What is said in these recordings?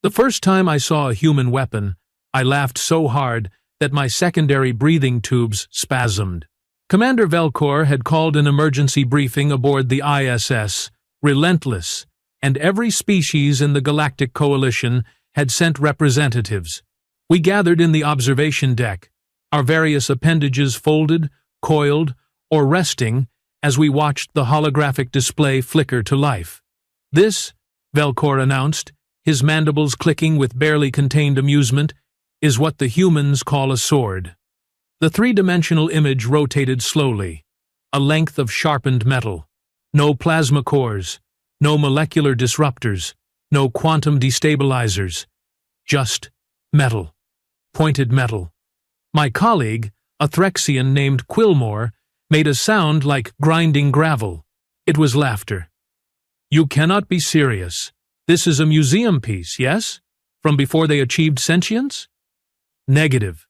The first time I saw a human weapon, I laughed so hard that my secondary breathing tubes spasmed. Commander Velcor had called an emergency briefing aboard the ISS, Relentless, and every species in the Galactic Coalition had sent representatives. We gathered in the observation deck, our various appendages folded, coiled, or resting as we watched the holographic display flicker to life. This, Velcor announced, his mandibles clicking with barely contained amusement, is what the humans call a sword. The three-dimensional image rotated slowly, a length of sharpened metal. No plasma cores, no molecular disruptors, no quantum destabilizers. Just metal. Pointed metal. My colleague, a Threxian named Quillmore, made a sound like grinding gravel. It was laughter. You cannot be serious. This is a museum piece, yes? From before they achieved sentience? Negative.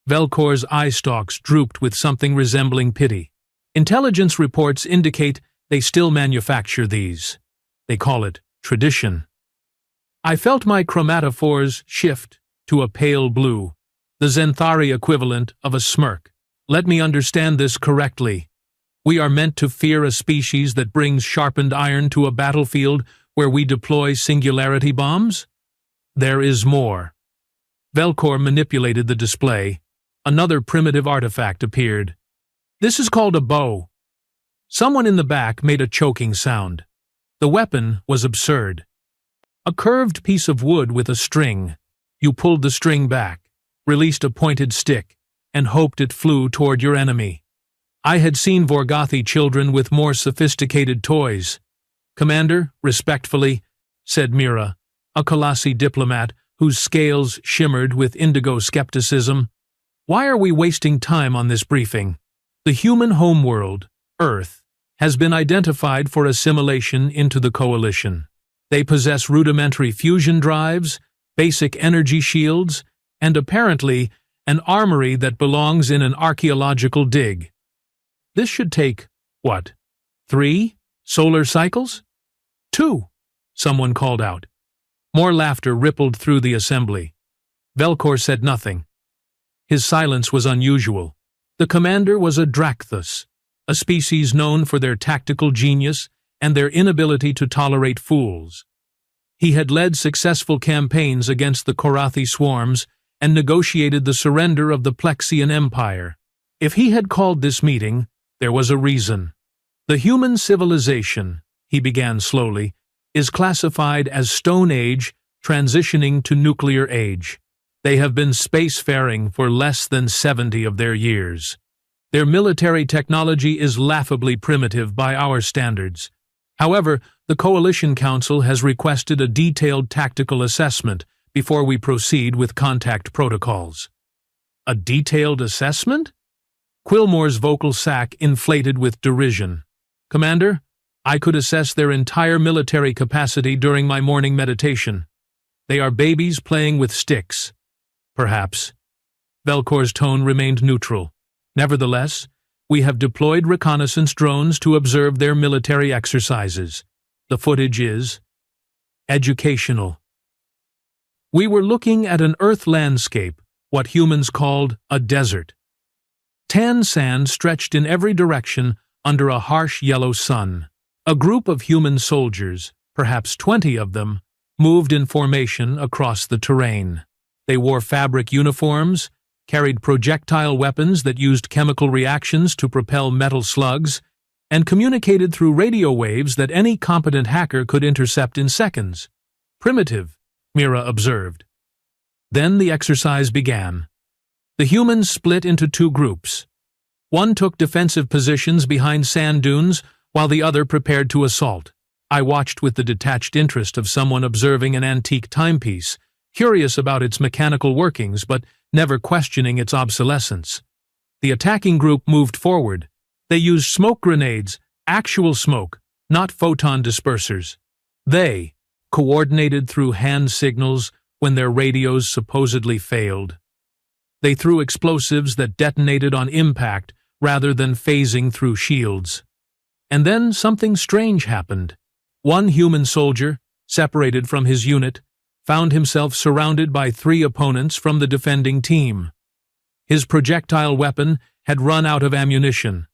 Velcor's eye stalks drooped with something resembling pity. Intelligence reports indicate they still manufacture these. They call it tradition. I felt my chromatophores shift to a pale blue, the Zenthari equivalent of a smirk. Let me understand this correctly. We are meant to fear a species that brings sharpened iron to a battlefield where we deploy singularity bombs? There is more. Velcor manipulated the display. Another primitive artifact appeared. This is called a bow. Someone in the back made a choking sound. The weapon was absurd. A curved piece of wood with a string. You pulled the string back, released a pointed stick, and hoped it flew toward your enemy. I had seen Vorgothi children with more sophisticated toys. Commander, respectfully, said Mira, a Colossi diplomat whose scales shimmered with indigo skepticism. Why are we wasting time on this briefing? The human homeworld, Earth, has been identified for assimilation into the Coalition. They possess rudimentary fusion drives, basic energy shields, and apparently an armory that belongs in an archaeological dig. This should take, what, 3 solar cycles? 2, someone called out. More laughter rippled through the assembly. Velcor said nothing. His silence was unusual. The commander was a Dracthus, a species known for their tactical genius and their inability to tolerate fools. He had led successful campaigns against the Korathi swarms and negotiated the surrender of the Plexian Empire. If he had called this meeting, there was a reason. The human civilization, he began slowly, is classified as Stone Age transitioning to Nuclear Age. They have been spacefaring for less than 70 of their years. Their military technology is laughably primitive by our standards. However, the Coalition Council has requested a detailed tactical assessment before we proceed with contact protocols. A detailed assessment? Quillmore's vocal sac inflated with derision. Commander, I could assess their entire military capacity during my morning meditation. They are babies playing with sticks. Perhaps. Velcor's tone remained neutral. Nevertheless, we have deployed reconnaissance drones to observe their military exercises. The footage is educational. We were looking at an Earth landscape, what humans called a desert. Tan sand stretched in every direction under a harsh yellow sun. A group of human soldiers, perhaps 20 of them, moved in formation across the terrain. They wore fabric uniforms, carried projectile weapons that used chemical reactions to propel metal slugs, and communicated through radio waves that any competent hacker could intercept in seconds. Primitive, Mira observed. Then the exercise began. The humans split into 2 groups. One took defensive positions behind sand dunes, while the other prepared to assault. I watched with the detached interest of someone observing an antique timepiece, curious about its mechanical workings but never questioning its obsolescence. The attacking group moved forward. They used smoke grenades, actual smoke, not photon dispersers. They coordinated through hand signals when their radios supposedly failed. They threw explosives that detonated on impact rather than phasing through shields. And then something strange happened. One human soldier, separated from his unit, found himself surrounded by 3 opponents from the defending team. His projectile weapon had run out of ammunition.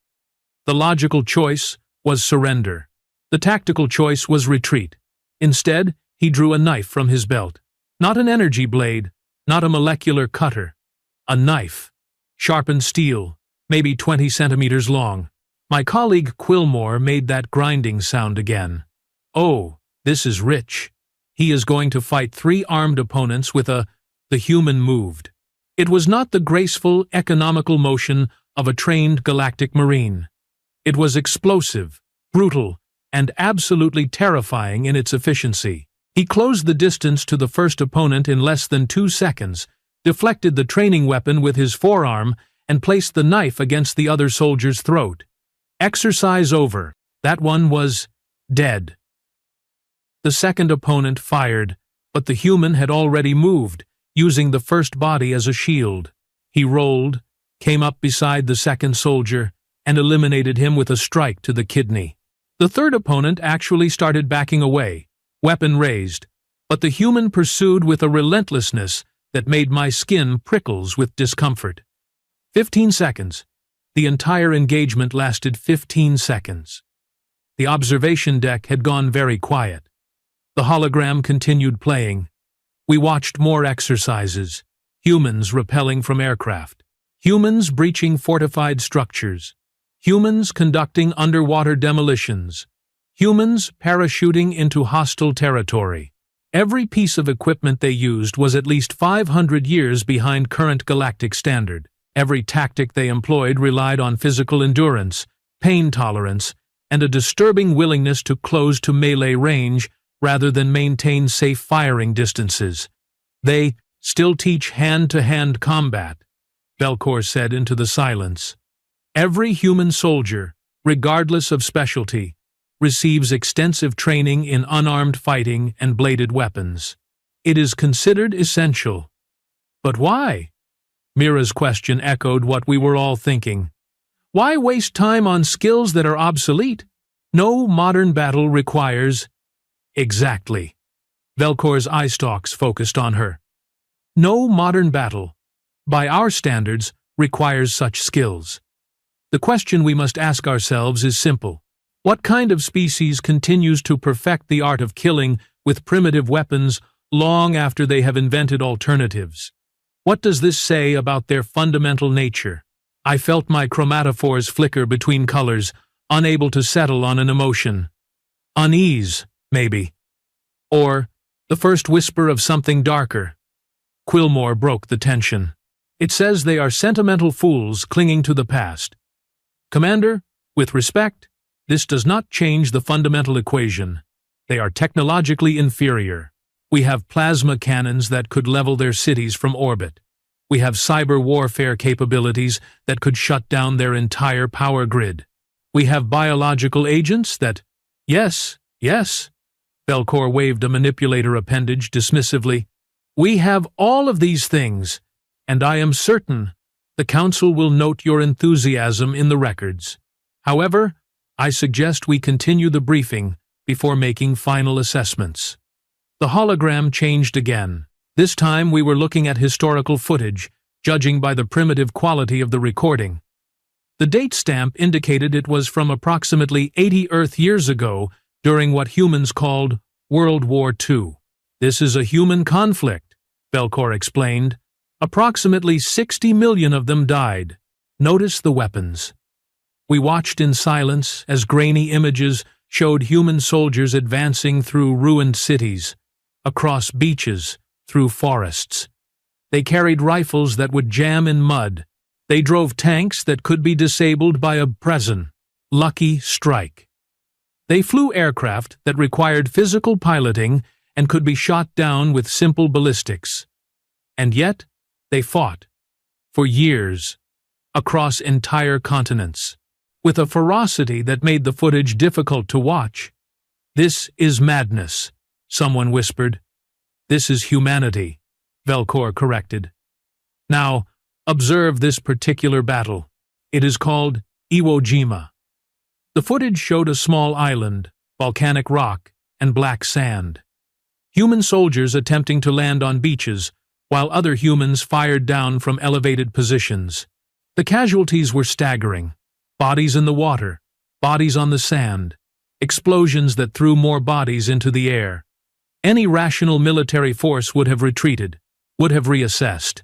The logical choice was surrender. The tactical choice was retreat. Instead, he drew a knife from his belt. Not an energy blade, not a molecular cutter. A knife. Sharpened steel, maybe 20 centimeters long. My colleague Quillmore made that grinding sound again. Oh, this is rich. He is going to fight 3 armed opponents with the human moved. It was not the graceful, economical motion of a trained galactic marine. It was explosive, brutal, and absolutely terrifying in its efficiency. He closed the distance to the first opponent in less than 2 seconds, deflected the training weapon with his forearm, and placed the knife against the other soldier's throat. Exercise over. That one was dead. The second opponent fired, but the human had already moved, using the first body as a shield. He rolled, came up beside the second soldier, and eliminated him with a strike to the kidney. The third opponent actually started backing away, weapon raised, but the human pursued with a relentlessness that made my skin prickles with discomfort. 15 seconds. The entire engagement lasted 15 seconds. The observation deck had gone very quiet. The hologram continued playing. We watched more exercises. Humans rappelling from aircraft. Humans breaching fortified structures. Humans conducting underwater demolitions. Humans parachuting into hostile territory. Every piece of equipment they used was at least 500 years behind current galactic standard. Every tactic they employed relied on physical endurance, pain tolerance, and a disturbing willingness to close to melee range rather than maintain safe firing distances. They still teach hand-to-hand combat, Velcor said into the silence. Every human soldier, regardless of specialty, receives extensive training in unarmed fighting and bladed weapons. It is considered essential. But why? Mira's question echoed what we were all thinking. Why waste time on skills that are obsolete? No modern battle requires... Exactly. Velcor's eye stalks focused on her. No modern battle, by our standards, requires such skills. The question we must ask ourselves is simple. What kind of species continues to perfect the art of killing with primitive weapons long after they have invented alternatives? What does this say about their fundamental nature? I felt my chromatophores flicker between colors, unable to settle on an emotion. Unease, maybe. Or the first whisper of something darker. Quillmore broke the tension. It says they are sentimental fools clinging to the past. Commander, with respect, this does not change the fundamental equation. They are technologically inferior. We have plasma cannons that could level their cities from orbit. We have cyber warfare capabilities that could shut down their entire power grid. We have biological agents that... Yes. Velcor waved a manipulator appendage dismissively. We have all of these things, and I am certain the Council will note your enthusiasm in the records. However, I suggest we continue the briefing before making final assessments. The hologram changed again. This time we were looking at historical footage, judging by the primitive quality of the recording. The date stamp indicated it was from approximately 80 Earth years ago during what humans called World War II. This is a human conflict, Velcor explained. Approximately 60 million of them died. Notice the weapons. We watched in silence as grainy images showed human soldiers advancing through ruined cities, across beaches, through forests. They carried rifles that would jam in mud. They drove tanks that could be disabled by a lucky strike. They flew aircraft that required physical piloting and could be shot down with simple ballistics. And yet, they fought, for years, across entire continents, with a ferocity that made the footage difficult to watch. This is madness, someone whispered. This is humanity, Velcor corrected. Now, observe this particular battle. It is called Iwo Jima. The footage showed a small island, volcanic rock, and black sand. Human soldiers attempting to land on beaches, while other humans fired down from elevated positions. The casualties were staggering. Bodies in the water, bodies on the sand, explosions that threw more bodies into the air. Any rational military force would have retreated, would have reassessed,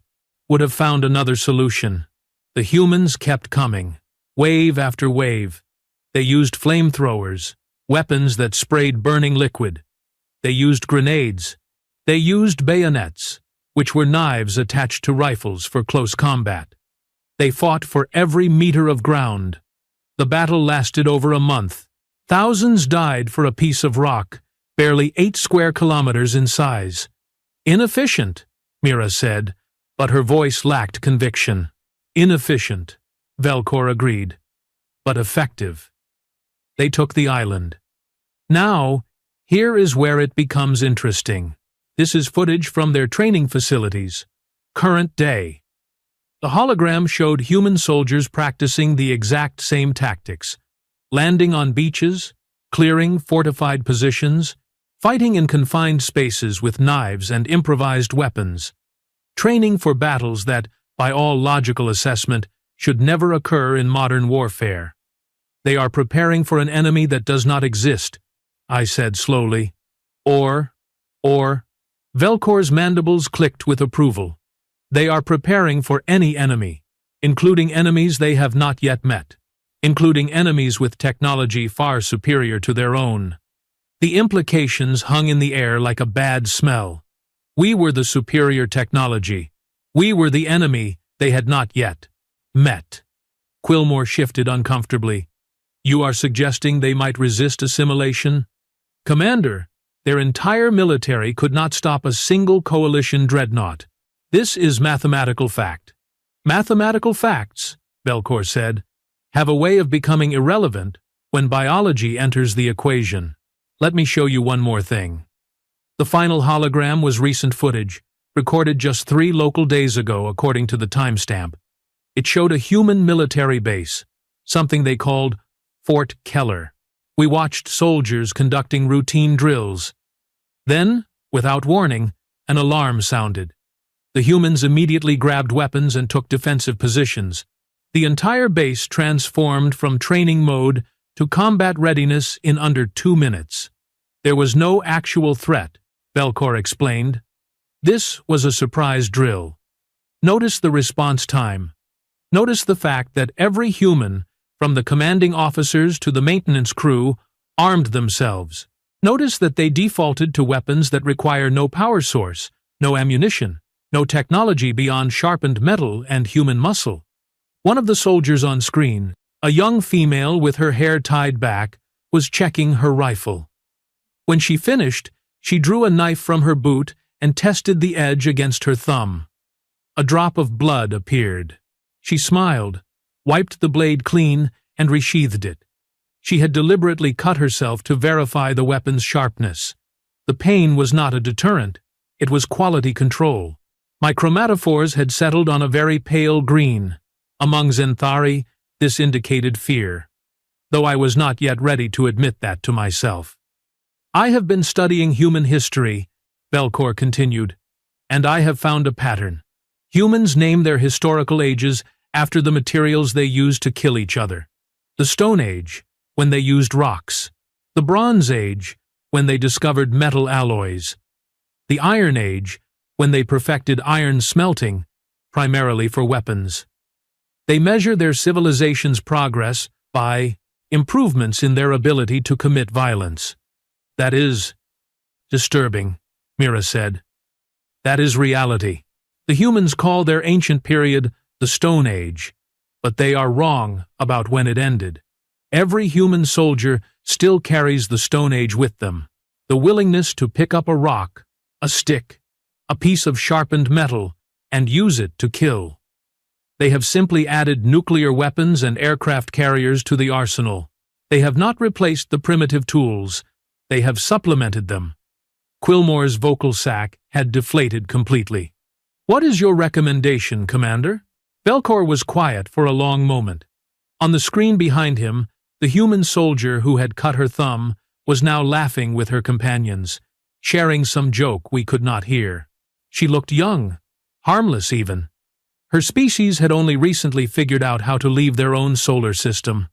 would have found another solution. The humans kept coming, wave after wave. They used flamethrowers, weapons that sprayed burning liquid. They used grenades. They used bayonets, which were knives attached to rifles for close combat. They fought for every meter of ground. The battle lasted over a month. Thousands died for a piece of rock, barely 8 square kilometers in size. Inefficient, Mira said, but her voice lacked conviction. Inefficient, Velcor agreed, but effective. They took the island. Now, here is where it becomes interesting. This is footage from their training facilities. Current day. The hologram showed human soldiers practicing the exact same tactics. Landing on beaches, clearing fortified positions, fighting in confined spaces with knives and improvised weapons. Training for battles that, by all logical assessment, should never occur in modern warfare. They are preparing for an enemy that does not exist, I said slowly. Or, Velcor's mandibles clicked with approval. They are preparing for any enemy, including enemies they have not yet met, including enemies with technology far superior to their own. The implications hung in the air like a bad smell. We were the superior technology. We were the enemy they had not yet met. Quillmore shifted uncomfortably. You are suggesting they might resist assimilation? Commander, their entire military could not stop a single coalition dreadnought. This is mathematical fact. Mathematical facts, Velcor said, have a way of becoming irrelevant when biology enters the equation. Let me show you one more thing. The final hologram was recent footage, recorded just 3 local days ago according to the timestamp. It showed a human military base, something they called Fort Keller. We watched soldiers conducting routine drills. Then, without warning, an alarm sounded. The humans immediately grabbed weapons and took defensive positions. The entire base transformed from training mode to combat readiness in under 2 minutes. There was no actual threat, Velcor explained. This was a surprise drill. Notice the response time. Notice the fact that every human, from the commanding officers to the maintenance crew, armed themselves. Notice that they defaulted to weapons that require no power source, no ammunition, no technology beyond sharpened metal and human muscle. One of the soldiers on screen, a young female with her hair tied back, was checking her rifle. When she finished, she drew a knife from her boot and tested the edge against her thumb. A drop of blood appeared. She smiled, wiped the blade clean, and resheathed it. She had deliberately cut herself to verify the weapon's sharpness. The pain was not a deterrent, it was quality control. My chromatophores had settled on a very pale green. Among Zenthari, this indicated fear, though I was not yet ready to admit that to myself. I have been studying human history, Velcor continued, and I have found a pattern. Humans name their historical ages after the materials they used to kill each other. The Stone Age, when they used rocks. The Bronze Age, when they discovered metal alloys. The Iron Age, when they perfected iron smelting, primarily for weapons. They measure their civilization's progress by improvements in their ability to commit violence. That is disturbing, Mira said. That is reality. The humans call their ancient period the Stone Age, but they are wrong about when it ended. Every human soldier still carries the Stone Age with them. The willingness to pick up a rock, a stick, a piece of sharpened metal, and use it to kill. They have simply added nuclear weapons and aircraft carriers to the arsenal. They have not replaced the primitive tools. They have supplemented them. Quillmore's vocal sac had deflated completely. What is your recommendation, Commander? Velcor was quiet for a long moment. On the screen behind him, the human soldier who had cut her thumb was now laughing with her companions. sharing some joke we could not hear. She looked young, harmless even. Her species had only recently figured out how to leave their own solar system.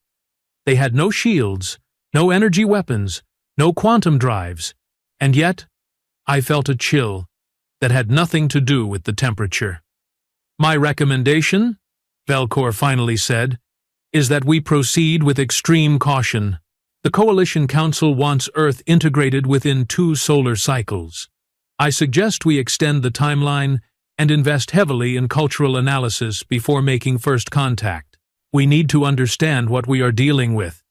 They had no shields, no energy weapons, no quantum drives, and yet I felt a chill that had nothing to do with the temperature. "My recommendation," Velcor finally said, "is that we proceed with extreme caution. The Coalition Council wants Earth integrated within 2 solar cycles. I suggest we extend the timeline and invest heavily in cultural analysis before making first contact. We need to understand what we are dealing with."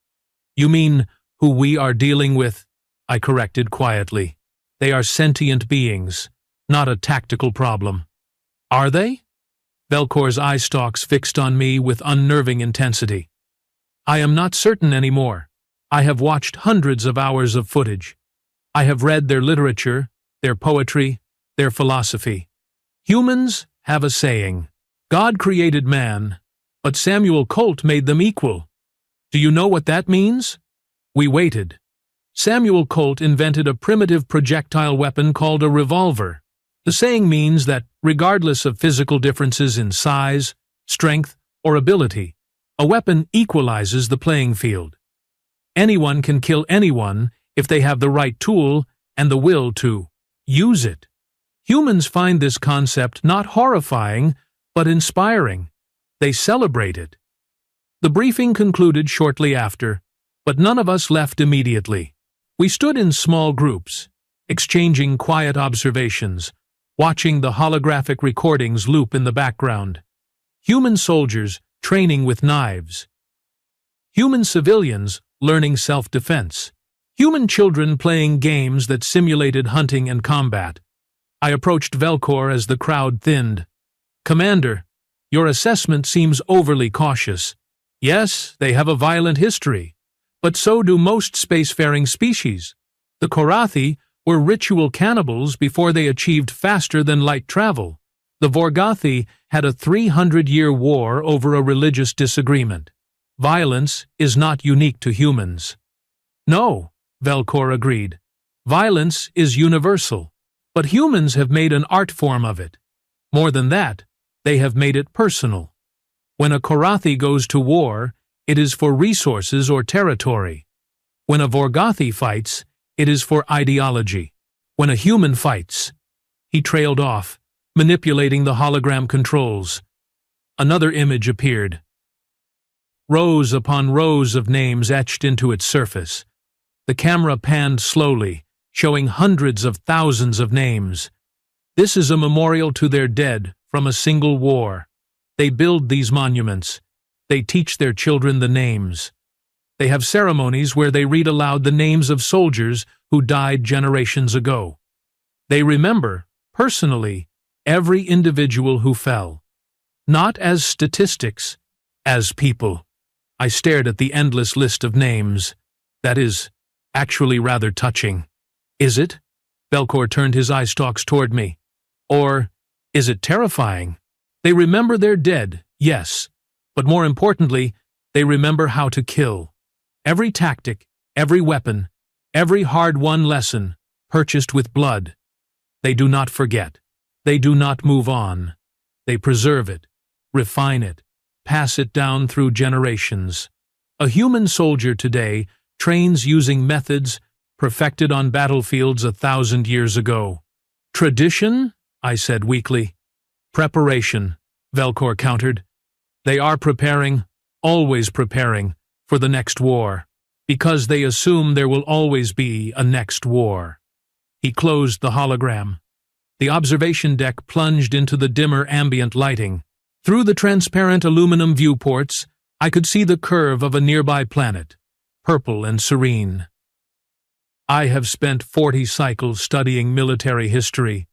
"You mean who we are dealing with?" I corrected quietly. "They are sentient beings, not a tactical problem." "Are they?" Velcor's eye stalks fixed on me with unnerving intensity. "I am not certain anymore. I have watched hundreds of hours of footage. I have read their literature, their poetry, their philosophy. Humans have a saying, 'God created man, but Samuel Colt made them equal.' Do you know what that means?" We waited. Samuel Colt invented a primitive projectile weapon called a revolver. The saying means that, regardless of physical differences in size, strength, or ability, a weapon equalizes the playing field. Anyone can kill anyone if they have the right tool and the will to use it. Humans find this concept not horrifying, but inspiring. They celebrate it. The briefing concluded shortly after, but none of us left immediately. We stood in small groups, exchanging quiet observations, watching the holographic recordings loop in the background. Human soldiers training with knives. Human civilians learning self-defense. Human children playing games that simulated hunting and combat. I approached Velcor as the crowd thinned. "Commander, your assessment seems overly cautious. Yes, they have a violent history, but so do most spacefaring species. The Korathi were ritual cannibals before they achieved faster-than-light travel. The Vorgothi had a 300-year war over a religious disagreement. Violence is not unique to humans." "No," Velcor agreed. "Violence is universal. But humans have made an art form of it. More than that, they have made it personal. When a Korathi goes to war, it is for resources or territory. When a Vorgothi fights, it is for ideology. When a human fights..." He trailed off, manipulating the hologram controls. Another image appeared. Rows upon rows of names etched into its surface. The camera panned slowly, showing hundreds of thousands of names. This is a memorial to their dead from a single war. They build these monuments. They teach their children the names. They have ceremonies where they read aloud the names of soldiers who died generations ago. They remember, personally, every individual who fell. Not as statistics, as people. I stared at the endless list of names. That is actually rather touching. "Is it?" Velcor turned his eye stalks toward me. "Or is it terrifying? They remember their dead, yes, but more importantly, they remember how to kill. Every tactic, every weapon, every hard-won lesson, purchased with blood. They do not forget. They do not move on. They preserve it, refine it, pass it down through generations. A human soldier today trains using methods perfected on battlefields 1,000 years ago. Tradition? I said weakly. Preparation, Velcor countered. They are preparing, always preparing, for the next war, because they assume there will always be a next war. He closed the hologram. The observation deck plunged into the dimmer ambient lighting. Through the transparent aluminum viewports, I could see the curve of a nearby planet, purple and serene. I have spent 40 cycles studying military history,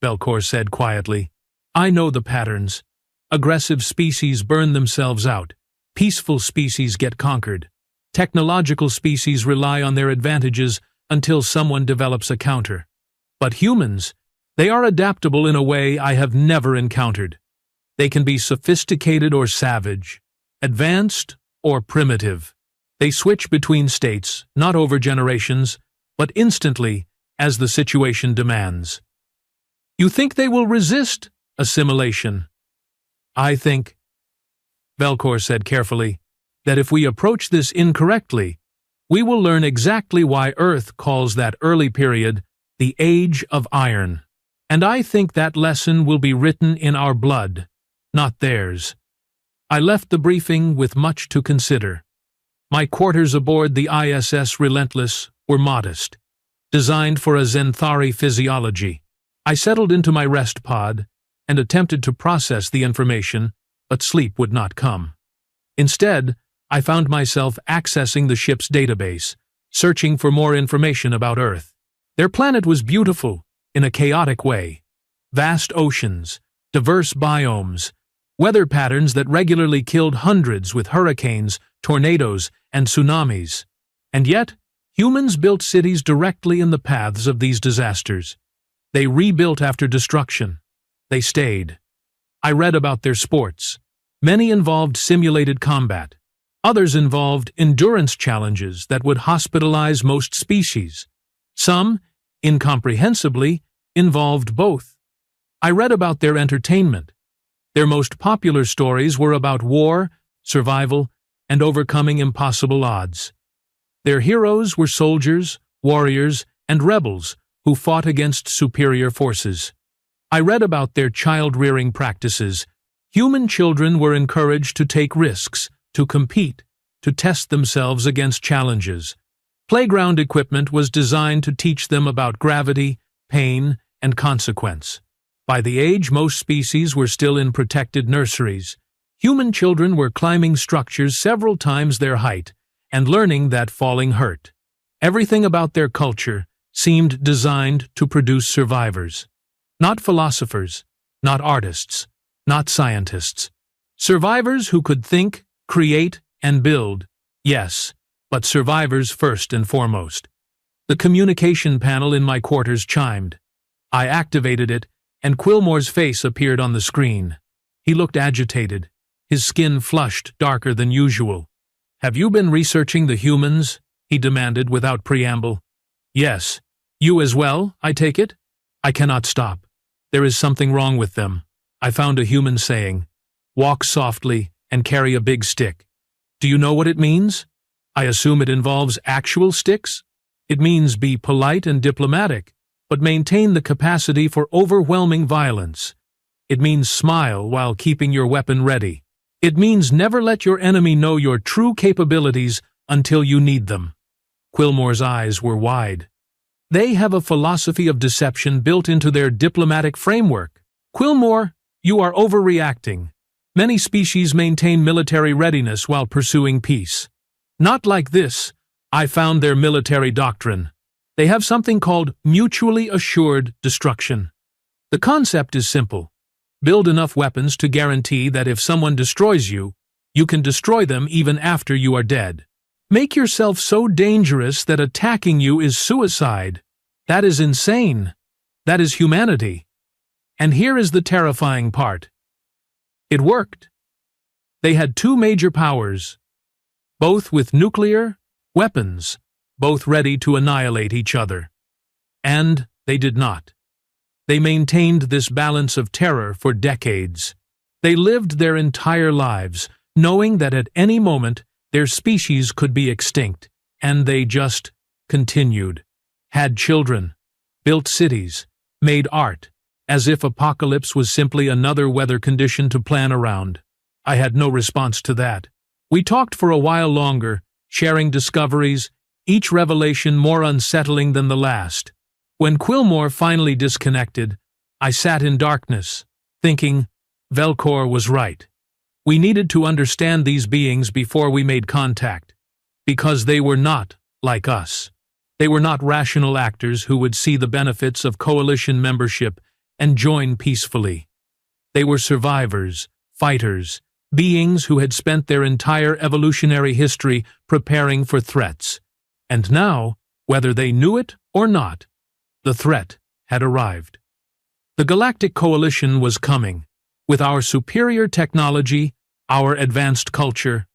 Velcor said quietly. I know the patterns. Aggressive species burn themselves out. Peaceful species get conquered. Technological species rely on their advantages until someone develops a counter. But humans, they are adaptable in a way I have never encountered. They can be sophisticated or savage, advanced or primitive. They switch between states, not over generations, but instantly, as the situation demands. You think they will resist assimilation? I think, Velcor said carefully, that if we approach this incorrectly, we will learn exactly why Earth calls that early period the Age of Iron. And I think that lesson will be written in our blood, not theirs. I left the briefing with much to consider. My quarters aboard the ISS Relentless were modest, designed for a Zenthari physiology. I settled into my rest pod and attempted to process the information, but sleep would not come. Instead, I found myself accessing the ship's database, searching for more information about Earth. Their planet was beautiful, in a chaotic way. Vast oceans, diverse biomes, weather patterns that regularly killed hundreds with hurricanes, tornadoes, and tsunamis. And yet, humans built cities directly in the paths of these disasters. They rebuilt after destruction. They stayed. I read about their sports. Many involved simulated combat. Others involved endurance challenges that would hospitalize most species. Some, incomprehensibly, involved both. I read about their entertainment. Their most popular stories were about war, survival, and overcoming impossible odds. Their heroes were soldiers, warriors, and rebels who fought against superior forces. I read about their child-rearing practices. Human children were encouraged to take risks, to compete, to test themselves against challenges. Playground equipment was designed to teach them about gravity, pain, and consequence. By the age most species were still in protected nurseries, human children were climbing structures several times their height and learning that falling hurt. Everything about their culture seemed designed to produce survivors. Not philosophers, not artists, not scientists. Survivors who could think, create, and build, yes, but survivors first and foremost. The communication panel in my quarters chimed. I activated it, and Quillmore's face appeared on the screen. He looked agitated, his skin flushed darker than usual. "Have you been researching the humans?" he demanded without preamble. "Yes. You as well, I take it?" "I cannot stop. There is something wrong with them," I found a human saying. "Walk softly and carry a big stick." "Do you know what it means?" "I assume it involves actual sticks?" "It means be polite and diplomatic, but maintain the capacity for overwhelming violence. It means smile while keeping your weapon ready. It means never let your enemy know your true capabilities until you need them." Quillmore's eyes were wide. "They have a philosophy of deception built into their diplomatic framework." "Quillmore, you are overreacting. Many species maintain military readiness while pursuing peace. Not like this. I found their military doctrine. They have something called mutually assured destruction. The concept is simple. Build enough weapons to guarantee that if someone destroys you, you can destroy them even after you are dead. Make yourself so dangerous that attacking you is suicide. That is insane. That is humanity. And here is the terrifying part. It worked. They had two major powers, both with nuclear weapons, both ready to annihilate each other. And they did not. They maintained this balance of terror for decades. They lived their entire lives, knowing that at any moment their species could be extinct, and they just continued. Had children, built cities, made art, as if apocalypse was simply another weather condition to plan around. I had no response to that. We talked for a while longer, sharing discoveries, each revelation more unsettling than the last. When Quillmore finally disconnected, I sat in darkness, thinking, Velcor was right. We needed to understand these beings before we made contact, because they were not like us. They were not rational actors who would see the benefits of coalition membership and join peacefully. They were survivors, fighters, beings who had spent their entire evolutionary history preparing for threats. And now, whether they knew it or not, the threat had arrived. The Galactic Coalition was coming, with our superior technology, our advanced culture,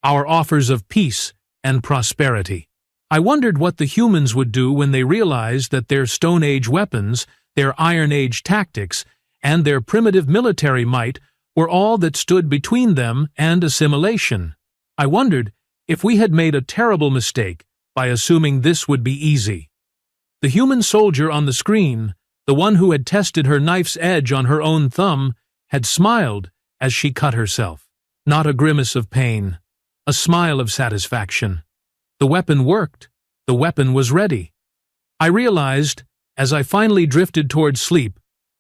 our offers of peace and prosperity. I wondered what the humans would do when they realized that their Stone Age weapons, their Iron Age tactics, and their primitive military might were all that stood between them and assimilation. I wondered if we had made a terrible mistake by assuming this would be easy. The human soldier on the screen, the one who had tested her knife's edge on her own thumb, had smiled as she cut herself. Not a grimace of pain, a smile of satisfaction. The weapon worked. The weapon was ready. I realized, as I finally drifted towards sleep,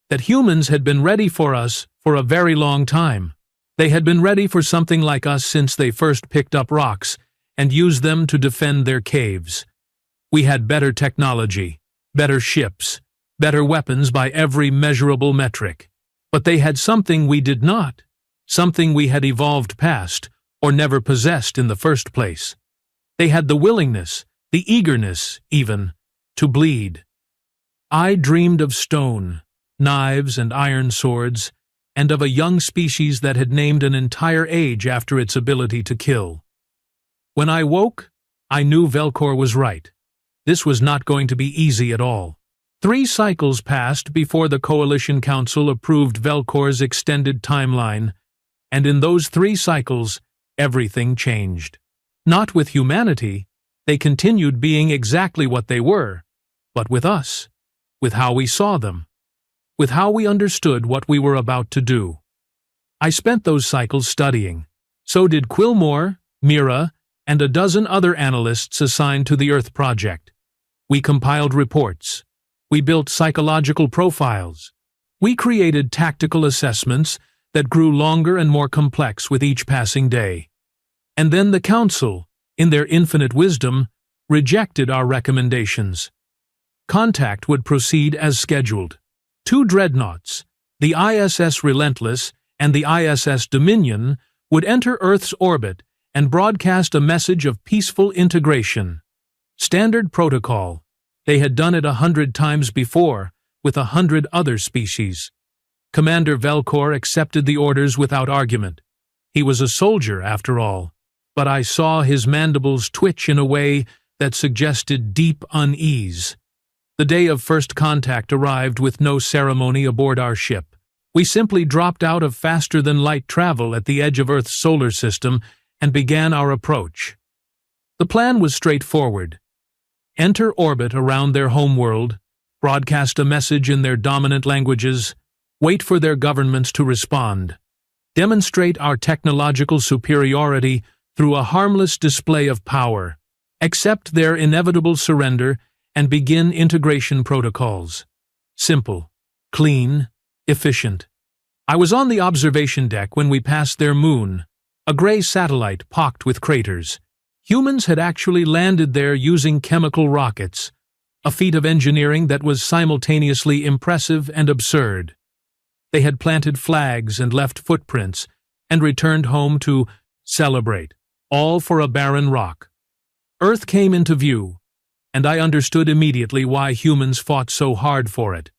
that humans had been ready for us for a very long time. They had been ready for something like us since they first picked up rocks and used them to defend their caves. We had better technology, better ships, better weapons by every measurable metric. But they had something we did not, something we had evolved past or never possessed in the first place. They had the willingness, the eagerness, even, to bleed. I dreamed of stone, knives and iron swords, and of a young species that had named an entire age after its ability to kill. When I woke, I knew Velcor was right. This was not going to be easy at all. 3 cycles passed before the Coalition Council approved Velcor's extended timeline, and in those 3 cycles, everything changed. Not with humanity, they continued being exactly what they were, but with us, with how we saw them, with how we understood what we were about to do. I spent those cycles studying. So did Quillmore, Mira, and a dozen other analysts assigned to the Earth Project. We compiled reports. We built psychological profiles. We created tactical assessments that grew longer and more complex with each passing day. And then the Council, in their infinite wisdom, rejected our recommendations. Contact would proceed as scheduled. 2 dreadnoughts, the ISS Relentless and the ISS Dominion, would enter Earth's orbit and broadcast a message of peaceful integration. Standard protocol. They had done it 100 times before, with 100 other species. Commander Velcor accepted the orders without argument. He was a soldier, after all, but I saw his mandibles twitch in a way that suggested deep unease. The day of first contact arrived with no ceremony aboard our ship. We simply dropped out of faster-than-light travel at the edge of Earth's solar system and began our approach. The plan was straightforward. Enter orbit around their homeworld, broadcast a message in their dominant languages, wait for their governments to respond, demonstrate our technological superiority through a harmless display of power, accept their inevitable surrender, and begin integration protocols. Simple, clean, efficient. I was on the observation deck when we passed their moon, a gray satellite pocked with craters. Humans had actually landed there using chemical rockets, a feat of engineering that was simultaneously impressive and absurd. They had planted flags and left footprints, and returned home to celebrate, all for a barren rock. Earth came into view, and I understood immediately why humans fought so hard for it.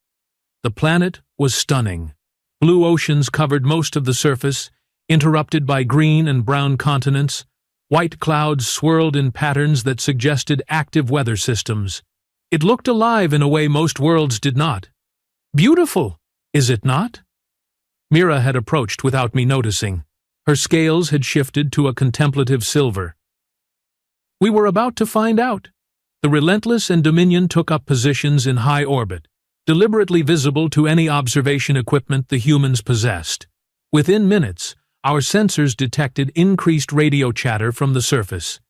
The planet was stunning. Blue oceans covered most of the surface, interrupted by green and brown continents. White clouds swirled in patterns that suggested active weather systems. It looked alive in a way most worlds did not. Beautiful, is it not? Mira had approached without me noticing. Her scales had shifted to a contemplative silver. We were about to find out. The Relentless and Dominion took up positions in high orbit, deliberately visible to any observation equipment the humans possessed. Within minutes, our sensors detected increased radio chatter from the surface.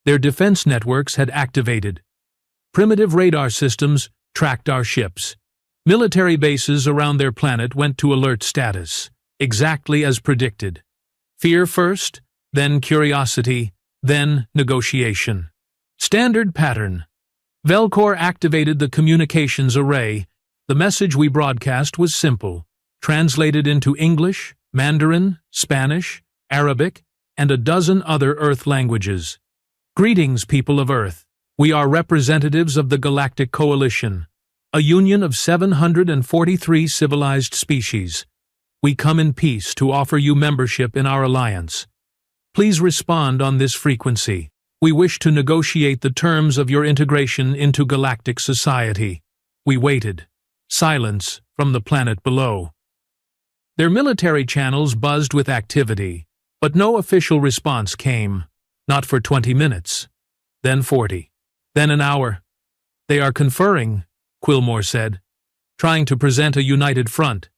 Their defense networks had activated. Primitive radar systems tracked our ships. Military bases around their planet went to alert status, exactly as predicted. Fear first, then curiosity, then negotiation. Standard pattern. Velcor activated the communications array. The message we broadcast was simple, translated into English, Mandarin, Spanish, Arabic, and a dozen other Earth languages. Greetings, people of Earth. We are representatives of the Galactic Coalition, a union of 743 civilized species. We come in peace to offer you membership in our alliance. Please respond on this frequency. We wish to negotiate the terms of your integration into galactic society. We waited. Silence from the planet below. Their military channels buzzed with activity, but no official response came. Not for 20 minutes. Then 40. Then an hour. They are conferring, Quillmore said. Trying to present a united front.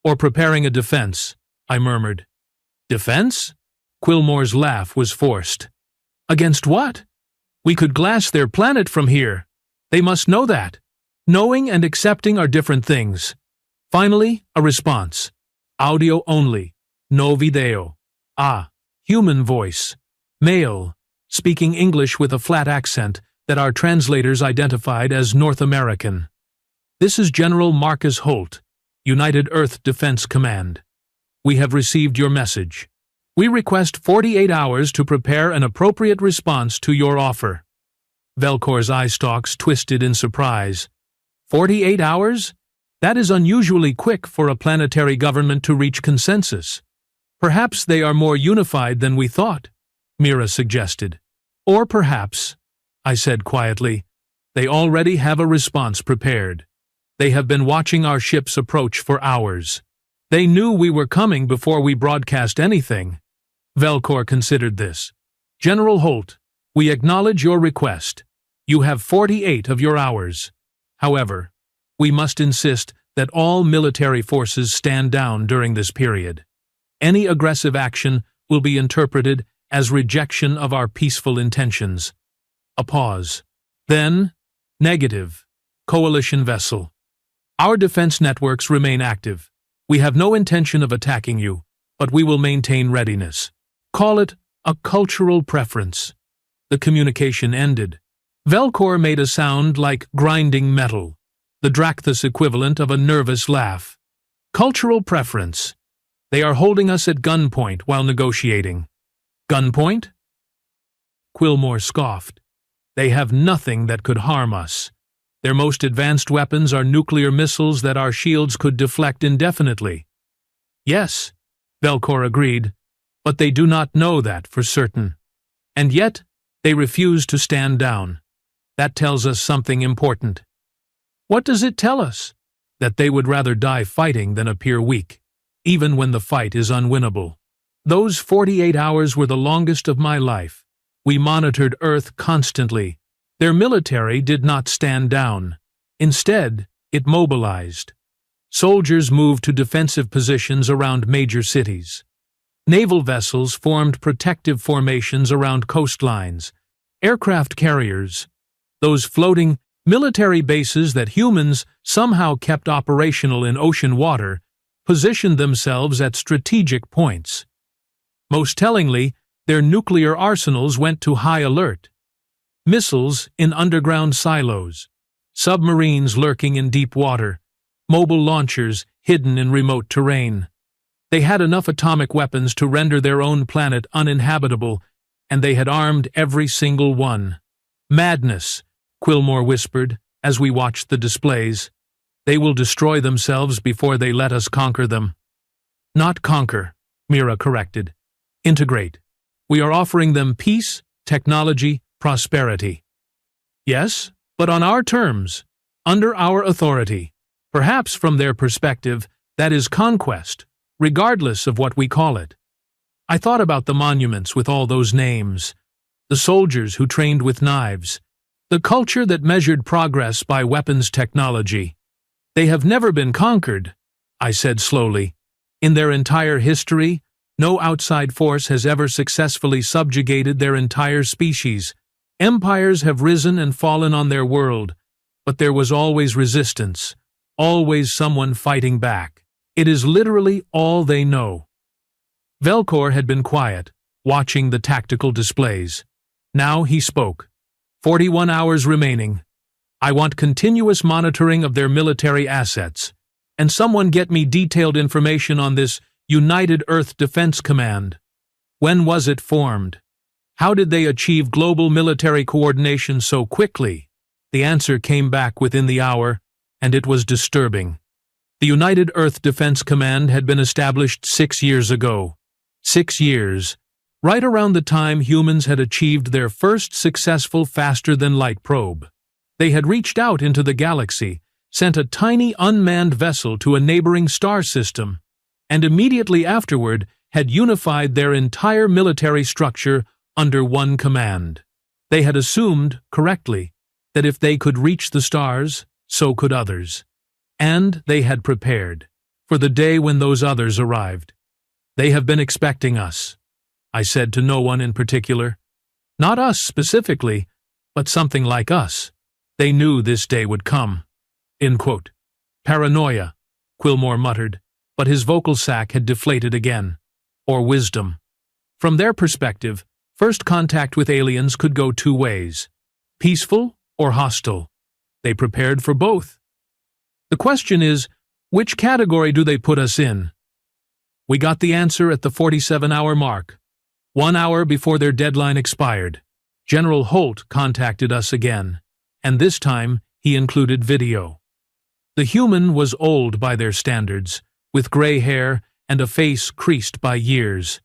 Or preparing a defense, I murmured. Defense? Quillmore's laugh was forced. Against what? We could glass their planet from here. They must know that. Knowing and accepting are different things. Finally, a response. Audio only. No video. Ah, human voice. Male. Speaking English with a flat accent that our translators identified as North American. This is General Marcus Holt, United Earth Defense Command. We have received your message. We request 48 hours to prepare an appropriate response to your offer. Velcor's eye stalks twisted in surprise. 48 hours? That is unusually quick for a planetary government to reach consensus. Perhaps they are more unified than we thought, Mira suggested. Or perhaps, I said quietly, they already have a response prepared. They have been watching our ships approach for hours. They knew we were coming before we broadcast anything. Velcor considered this. General Holt, we acknowledge your request. You have 48 of your hours. However, we must insist that all military forces stand down during this period. Any aggressive action will be interpreted as rejection of our peaceful intentions. A pause. Then, negative. Coalition vessel. Our defense networks remain active. We have no intention of attacking you, but we will maintain readiness. Call it a cultural preference. The communication ended. Velcor made a sound like grinding metal, the Dracthus equivalent of a nervous laugh. Cultural preference. They are holding us at gunpoint while negotiating. Gunpoint? Quillmore scoffed. They have nothing that could harm us. Their most advanced weapons are nuclear missiles that our shields could deflect indefinitely. Yes, Velcor agreed, but they do not know that for certain. And yet, they refuse to stand down. That tells us something important. What does it tell us? That they would rather die fighting than appear weak, even when the fight is unwinnable. Those 48 hours were the longest of my life. We monitored Earth constantly. Their military did not stand down. Instead, it mobilized. Soldiers moved to defensive positions around major cities. Naval vessels formed protective formations around coastlines. Aircraft carriers, those floating military bases that humans somehow kept operational in ocean water, positioned themselves at strategic points. Most tellingly, their nuclear arsenals went to high alert. Missiles in underground silos, submarines lurking in deep water, mobile launchers hidden in remote terrain. They had enough atomic weapons to render their own planet uninhabitable, and they had armed every single one. Madness, Quillmore whispered as we watched the displays. They will destroy themselves before they let us conquer them. Not conquer, Mira corrected. Integrate. We are offering them peace, technology, prosperity. Yes, but on our terms, under our authority. Perhaps from their perspective, that is conquest, regardless of what we call it. I thought about the monuments with all those names, the soldiers who trained with knives, the culture that measured progress by weapons technology. They have never been conquered, I said slowly. In their entire history, no outside force has ever successfully subjugated their entire species. Empires have risen and fallen on their world, but there was always resistance, always someone fighting back. It is literally all they know. Velcor had been quiet, watching the tactical displays. Now he spoke. 41 hours remaining. I want continuous monitoring of their military assets. And someone get me detailed information on this United Earth Defense Command. When was it formed? How did they achieve global military coordination so quickly? The answer came back within the hour, and it was disturbing. The United Earth Defense Command had been established 6 years ago. 6 years. right around the time humans had achieved their first successful faster-than-light probe. They had reached out into the galaxy, sent a tiny unmanned vessel to a neighboring star system, and immediately afterward had unified their entire military structure under one command. They had assumed, correctly, that if they could reach the stars, so could others. And they had prepared for the day when those others arrived. "They have been expecting us," I said to no one in particular. "Not us specifically, but something like us. They knew this day would come." End quote. "Paranoia," Quillmore muttered, but his vocal sac had deflated again. Or wisdom. From their perspective, first contact with aliens could go two ways: peaceful or hostile. They prepared for both. The question is, which category do they put us in? We got the answer at the 47-hour mark, 1 hour before their deadline expired. General Holt contacted us again, and this time he included video. The human was old by their standards, with gray hair and a face creased by years.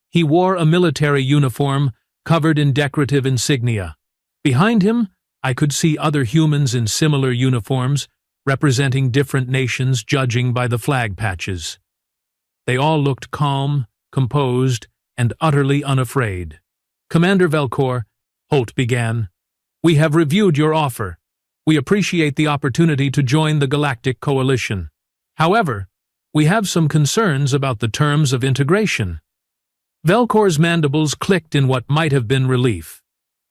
He wore a military uniform covered in decorative insignia. Behind him, I could see other humans in similar uniforms, representing different nations judging by the flag patches. They all looked calm, composed, and utterly unafraid. "Commander Velcor," Holt began, "we have reviewed your offer. We appreciate the opportunity to join the Galactic Coalition. However, we have some concerns about the terms of integration." Velcor's mandibles clicked in what might have been relief.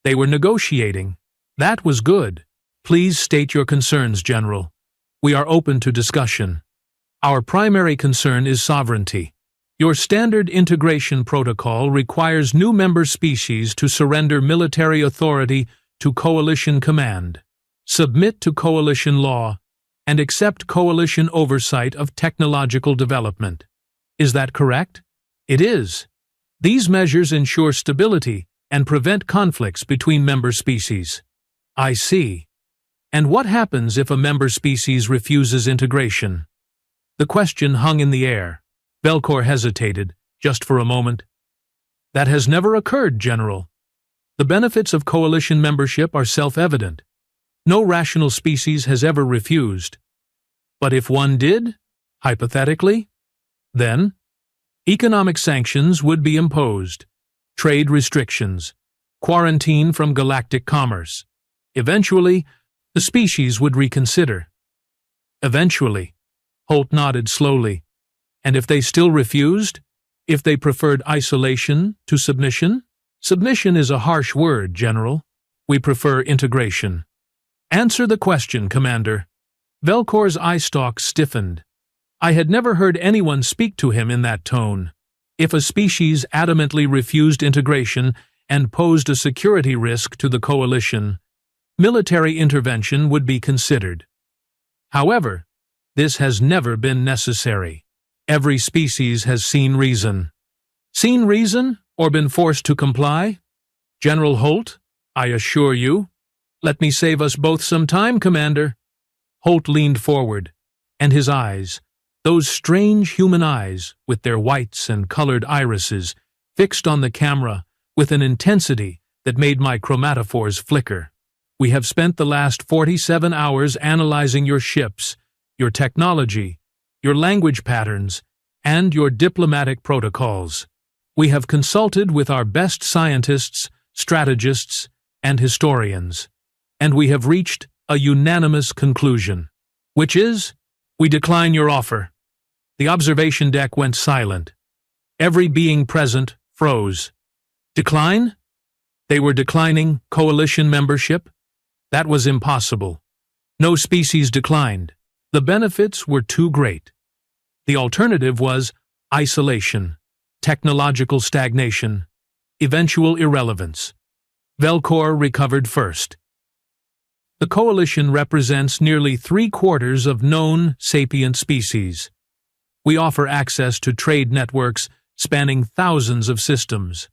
They were negotiating. That was good. "Please state your concerns, General. We are open to discussion. Our primary concern is sovereignty. Your standard integration protocol requires new member species to surrender military authority to Coalition command, submit to Coalition law, and accept Coalition oversight of technological development. Is that correct?" "It is. These measures ensure stability and prevent conflicts between member species." "I see. And what happens if a member species refuses integration?" The question hung in the air. Velcor hesitated, just for a moment. "That has never occurred, General. The benefits of Coalition membership are self-evident. No rational species has ever refused. But if one did, hypothetically, then economic sanctions would be imposed, trade restrictions, quarantine from galactic commerce. Eventually, the species would reconsider." "Eventually," Holt nodded slowly. "And if they still refused? If they preferred isolation to submission?" "Submission is a harsh word, General. We prefer integration." "Answer the question, Commander." Velcor's eye stalk stiffened. I had never heard anyone speak to him in that tone. If a species adamantly refused integration and posed a security risk to the Coalition, military intervention would be considered. However, this has never been necessary. Every species has seen reason. Seen reason or been forced to comply? General Holt, I assure you. Let me save us both some time, Commander. Holt leaned forward, and his eyes, those strange human eyes with their whites and colored irises, fixed on the camera with an intensity that made my chromatophores flicker. "We have spent the last 47 hours analyzing your ships, your technology, your language patterns, and your diplomatic protocols. We have consulted with our best scientists, strategists, and historians, and we have reached a unanimous conclusion, which is, we decline your offer." The observation deck went silent. Every being present froze. Decline? They were declining Coalition membership? That was impossible. No species declined. The benefits were too great. The alternative was isolation, technological stagnation, eventual irrelevance. Velcor recovered first. The Coalition represents nearly 3/4 of known sapient species. We offer access to trade networks spanning thousands of systems,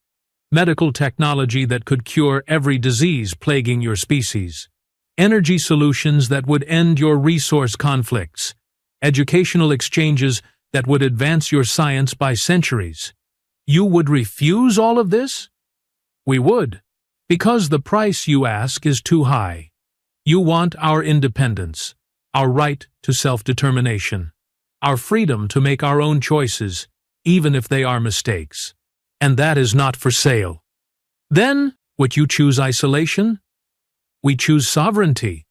medical technology that could cure every disease plaguing your species, energy solutions that would end your resource conflicts, educational exchanges that would advance your science by centuries. You would refuse all of this? We would. Because the price you ask is too high. You want our independence, our right to self-determination, our freedom to make our own choices, even if they are mistakes. And that is not for sale. Then, would you choose isolation? We choose sovereignty.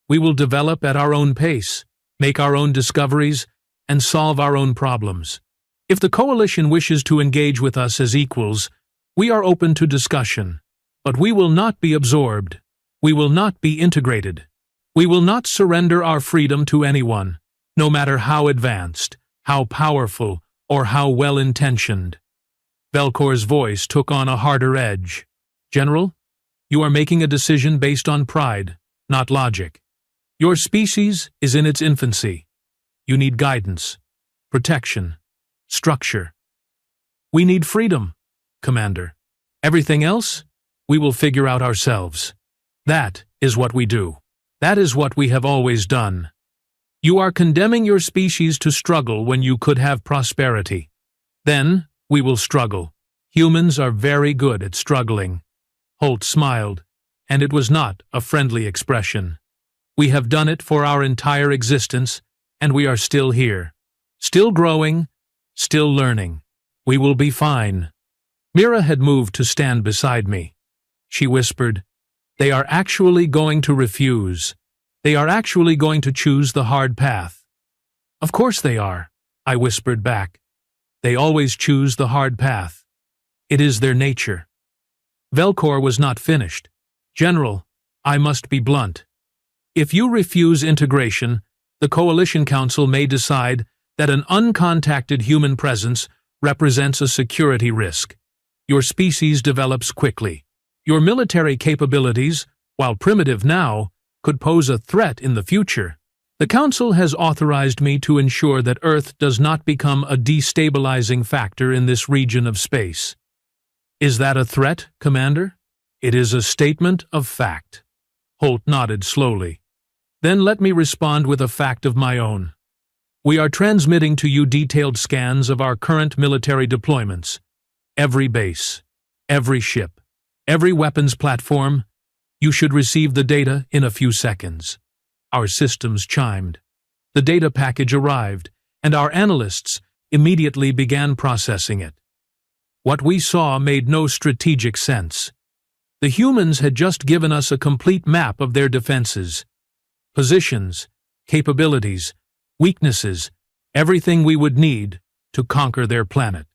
We will develop at our own pace, make our own discoveries, and solve our own problems. If the coalition wishes to engage with us as equals, we are open to discussion. But we will not be absorbed. We will not be integrated. We will not surrender our freedom to anyone, no matter how advanced, how powerful, or how well-intentioned. Velkor's voice took on a harder edge. General, you are making a decision based on pride, not logic. Your species is in its infancy. You need guidance, protection, structure. We need freedom, Commander. Everything else, we will figure out ourselves. That is what we do. That is what we have always done. You are condemning your species to struggle when you could have prosperity. Then, we will struggle. Humans are very good at struggling. Holt smiled, and it was not a friendly expression. We have done it for our entire existence, and we are still here. Still growing, still learning. We will be fine. Mira had moved to stand beside me. She whispered, "They are actually going to refuse. They are actually going to choose the hard path." "Of course they are," I whispered back. "They always choose the hard path. It is their nature." Velkor was not finished. "General, I must be blunt. If you refuse integration, the Coalition Council may decide that an uncontacted human presence represents a security risk. Your species develops quickly. Your military capabilities, while primitive now, could pose a threat in the future. The Council has authorized me to ensure that Earth does not become a destabilizing factor in this region of space." "Is that a threat, Commander?" "It is a statement of fact." Holt nodded slowly. "Then let me respond with a fact of my own. We are transmitting to you detailed scans of our current military deployments. Every base, every ship, every weapons platform. You should receive the data in a few seconds." Our systems chimed. The data package arrived, and our analysts immediately began processing it. What we saw made no strategic sense. The humans had just given us a complete map of their defenses. Positions, capabilities, weaknesses, everything we would need to conquer their planet.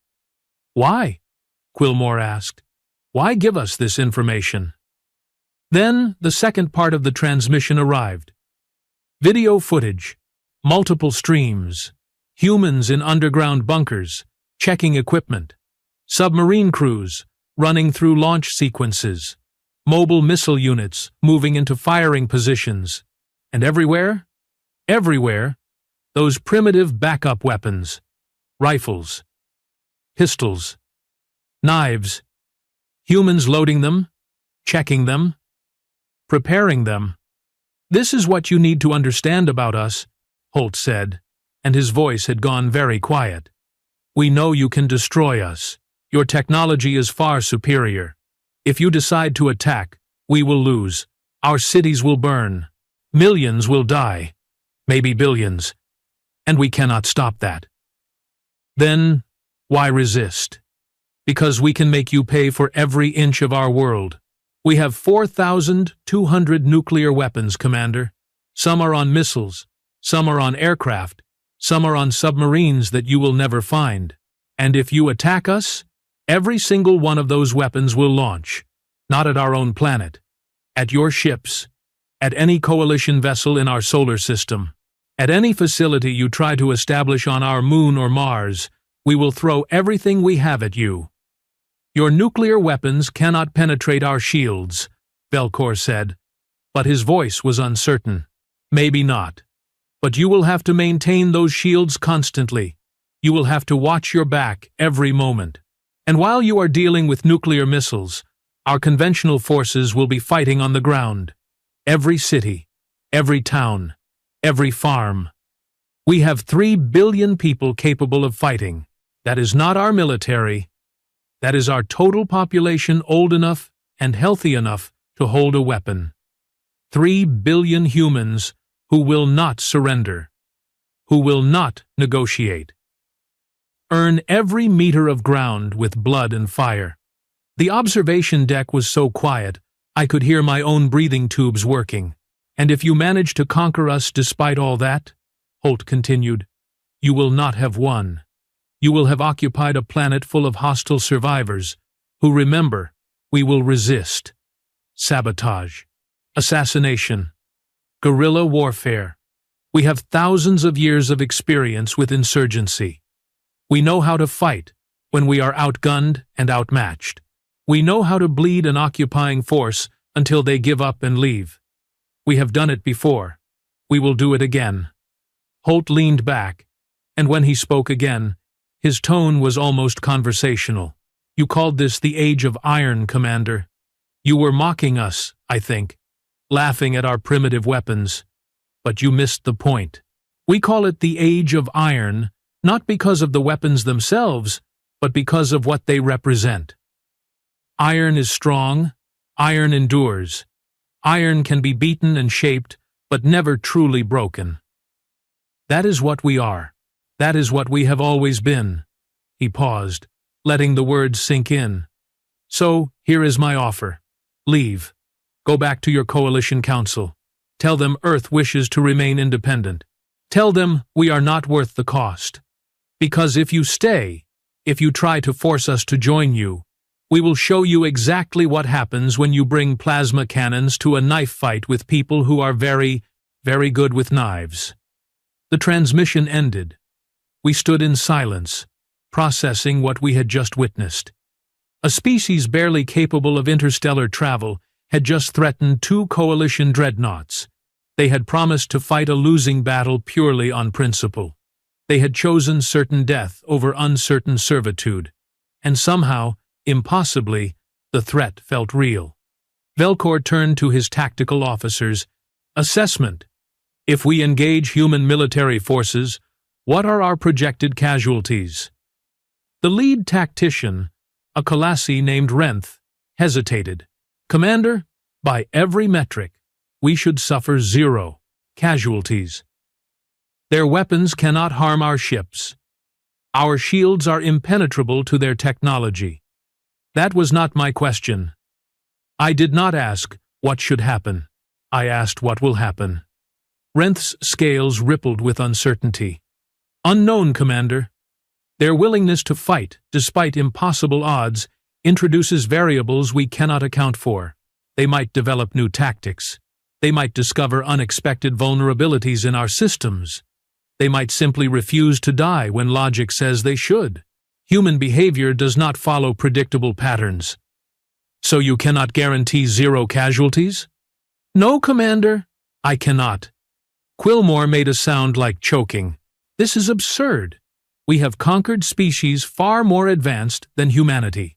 "Why?" Quillmore asked. "Why give us this information?" Then the second part of the transmission arrived. Video footage, multiple streams, humans in underground bunkers, checking equipment, submarine crews running through launch sequences, mobile missile units moving into firing positions, and everywhere, those primitive backup weapons, rifles, pistols, knives, humans loading them, checking them, preparing them. "This is what you need to understand about us," Holt said, and his voice had gone very quiet. "We know you can destroy us. Your technology is far superior. If you decide to attack, we will lose. Our cities will burn. Millions will die. Maybe billions. And we cannot stop that. Then, why resist? Because we can make you pay for every inch of our world. We have 4,200 nuclear weapons, Commander. Some are on missiles, some are on aircraft, some are on submarines that you will never find. And if you attack us, every single one of those weapons will launch. Not at our own planet. At your ships. At any coalition vessel in our solar system. At any facility you try to establish on our moon or Mars, we will throw everything we have at you. Your nuclear weapons cannot penetrate our shields, Velkor said, but his voice was uncertain. Maybe not. But you will have to maintain those shields constantly. You will have to watch your back every moment. And while you are dealing with nuclear missiles, our conventional forces will be fighting on the ground. Every city, every town, every farm. We have 3 billion people capable of fighting. That is not our military. That is our total population old enough and healthy enough to hold a weapon. 3 billion humans who will not surrender, who will not negotiate. Earn every meter of ground with blood and fire. The observation deck was so quiet, I could hear my own breathing tubes working. And if you manage to conquer us despite all that, Holt continued, you will not have won. You will have occupied a planet full of hostile survivors, who, remember, we will resist. Sabotage. Assassination. Guerrilla warfare. We have thousands of years of experience with insurgency. We know how to fight when we are outgunned and outmatched. We know how to bleed an occupying force until they give up and leave. We have done it before. We will do it again. Holt leaned back, and when he spoke again, his tone was almost conversational. You called this the Age of Iron, Commander. You were mocking us, I think, laughing at our primitive weapons. But you missed the point. We call it the Age of Iron, not because of the weapons themselves, but because of what they represent. Iron is strong, iron endures. Iron can be beaten and shaped, but never truly broken. That is what we are. That is what we have always been. He paused, letting the words sink in. So, here is my offer. Leave. Go back to your coalition council. Tell them Earth wishes to remain independent. Tell them we are not worth the cost. Because if you stay, if you try to force us to join you, we will show you exactly what happens when you bring plasma cannons to a knife fight with people who are very, very good with knives. The transmission ended. We stood in silence, processing what we had just witnessed. A species barely capable of interstellar travel had just threatened 2 coalition dreadnoughts. They had promised to fight a losing battle purely on principle. They had chosen certain death over uncertain servitude, and somehow, impossibly, the threat felt real. Velcor turned to his tactical officers. Assessment. If we engage human military forces, what are our projected casualties? The lead tactician, a Colossi named Renth, hesitated. Commander, by every metric, we should suffer 0 casualties. Their weapons cannot harm our ships. Our shields are impenetrable to their technology. That was not my question. I did not ask what should happen. I asked what will happen. Renth's scales rippled with uncertainty. Unknown, Commander. Their willingness to fight, despite impossible odds, introduces variables we cannot account for. They might develop new tactics. They might discover unexpected vulnerabilities in our systems. They might simply refuse to die when logic says they should. Human behavior does not follow predictable patterns. So you cannot guarantee 0 casualties? No, Commander, I cannot. Quillmore made a sound like choking. This is absurd. We have conquered species far more advanced than humanity.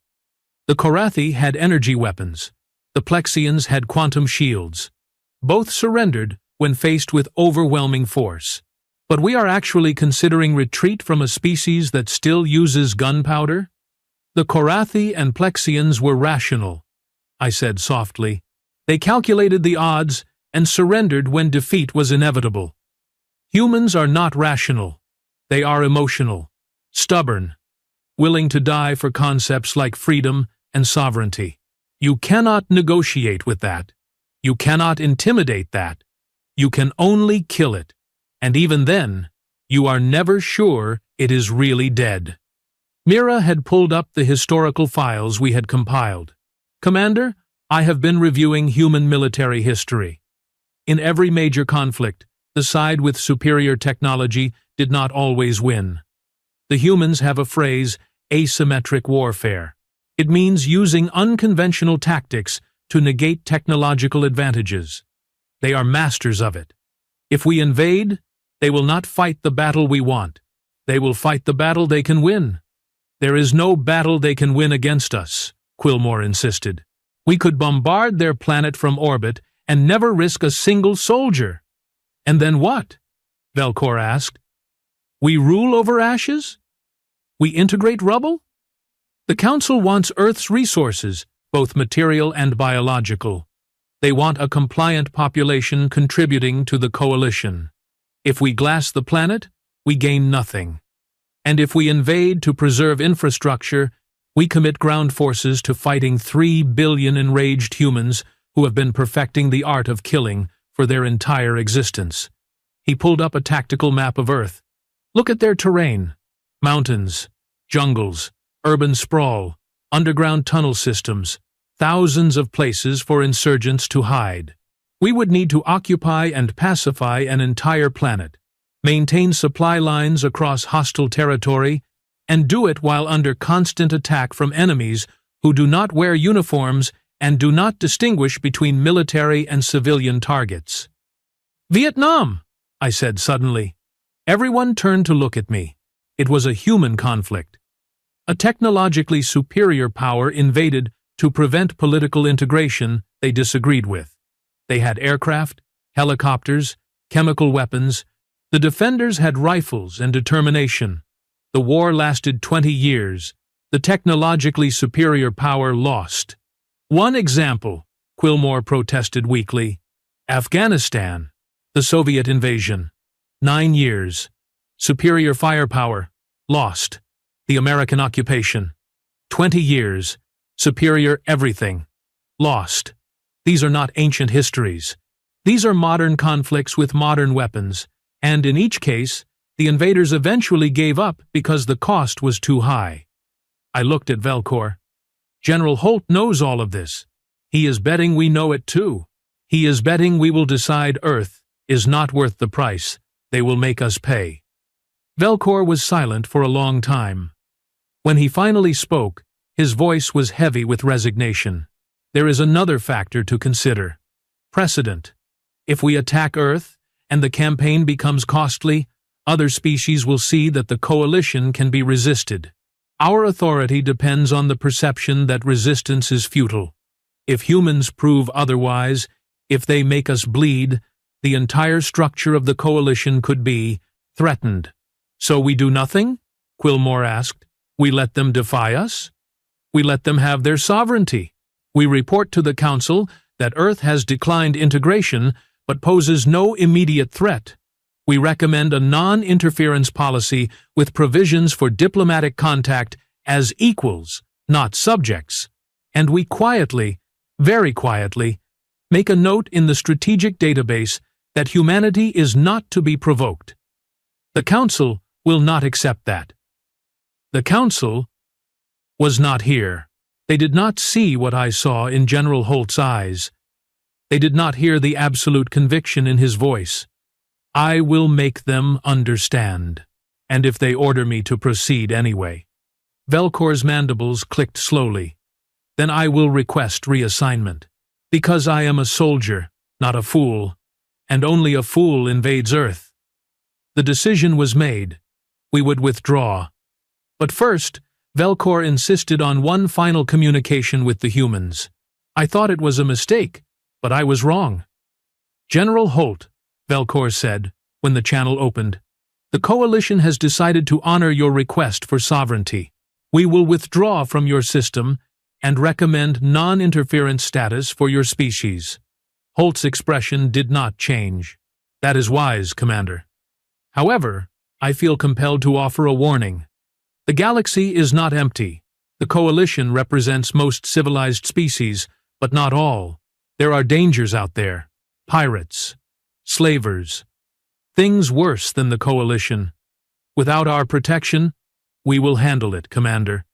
The Korathi had energy weapons. The Plexians had quantum shields. Both surrendered when faced with overwhelming force. But we are actually considering retreat from a species that still uses gunpowder? The Korathi and Plexians were rational, I said softly. They calculated the odds and surrendered when defeat was inevitable. Humans are not rational. They are emotional, stubborn, willing to die for concepts like freedom and sovereignty. You cannot negotiate with that. You cannot intimidate that. You can only kill it. And even then, you are never sure it is really dead. Mira had pulled up the historical files we had compiled. Commander, I have been reviewing human military history. In every major conflict, the side with superior technology did not always win. The humans have a phrase, asymmetric warfare. It means using unconventional tactics to negate technological advantages. They are masters of it. If we invade, they will not fight the battle we want. They will fight the battle they can win. There is no battle they can win against us, Quillmore insisted. We could bombard their planet from orbit and never risk a single soldier. And then what? Velcor asked. We rule over ashes? We integrate rubble? The Council wants Earth's resources, both material and biological. They want a compliant population contributing to the coalition. If we glass the planet, we gain nothing. And if we invade to preserve infrastructure, we commit ground forces to fighting 3 billion enraged humans who have been perfecting the art of killing for their entire existence. He pulled up a tactical map of Earth. Look at their terrain. Mountains, jungles, urban sprawl, underground tunnel systems, thousands of places for insurgents to hide. We would need to occupy and pacify an entire planet, maintain supply lines across hostile territory, and do it while under constant attack from enemies who do not wear uniforms and do not distinguish between military and civilian targets. Vietnam, I said suddenly. Everyone turned to look at me. It was a human conflict. A technologically superior power invaded to prevent political integration they disagreed with. They had aircraft, helicopters, chemical weapons. The defenders had rifles and determination. The war lasted 20 years. The technologically superior power lost. One example, Quillmore protested weakly. Afghanistan. The Soviet invasion. 9 years. Superior firepower. Lost. The American occupation. 20 years. Superior everything. Lost. These are not ancient histories. These are modern conflicts with modern weapons, and in each case, the invaders eventually gave up because the cost was too high. I looked at Velcor. General Holt knows all of this. He is betting we know it too. He is betting we will decide Earth is not worth the price they will make us pay. Velcor was silent for a long time. When he finally spoke, his voice was heavy with resignation. There is another factor to consider. Precedent. If we attack Earth, and the campaign becomes costly, other species will see that the coalition can be resisted. Our authority depends on the perception that resistance is futile. If humans prove otherwise, if they make us bleed, the entire structure of the coalition could be threatened. So we do nothing? Quillmore asked. We let them defy us? We let them have their sovereignty. We report to the Council that Earth has declined integration but poses no immediate threat. We recommend a non-interference policy with provisions for diplomatic contact as equals, not subjects. And we quietly, very quietly, make a note in the strategic database that humanity is not to be provoked. The Council will not accept that. The Council was not here. They did not see what I saw in General Holt's eyes. They did not hear the absolute conviction in his voice. I will make them understand. And if they order me to proceed anyway. Velcor's mandibles clicked slowly. Then I will request reassignment. Because I am a soldier, not a fool. And only a fool invades Earth. The decision was made. We would withdraw. But first, Velcor insisted on one final communication with the humans. I thought it was a mistake, but I was wrong. General Holt, Velcor said, when the channel opened, the coalition has decided to honor your request for sovereignty. We will withdraw from your system and recommend non-interference status for your species. Holt's expression did not change. That is wise, Commander. However, I feel compelled to offer a warning. The galaxy is not empty. The coalition represents most civilized species, but not all. There are dangers out there. Pirates. Slavers. Things worse than the coalition. Without our protection, we will handle it, Commander.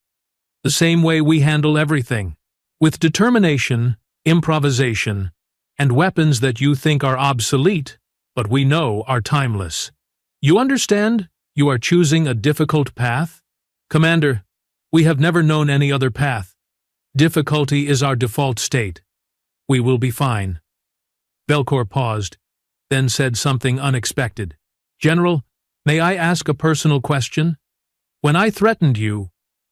The same way we handle everything. With determination, improvisation, and weapons that you think are obsolete, but we know are timeless. You understand? You are choosing a difficult path? Commander, we have never known any other path. Difficulty is our default state. We will be fine. Velcor paused, then said something unexpected. General, may I ask a personal question? When I threatened you,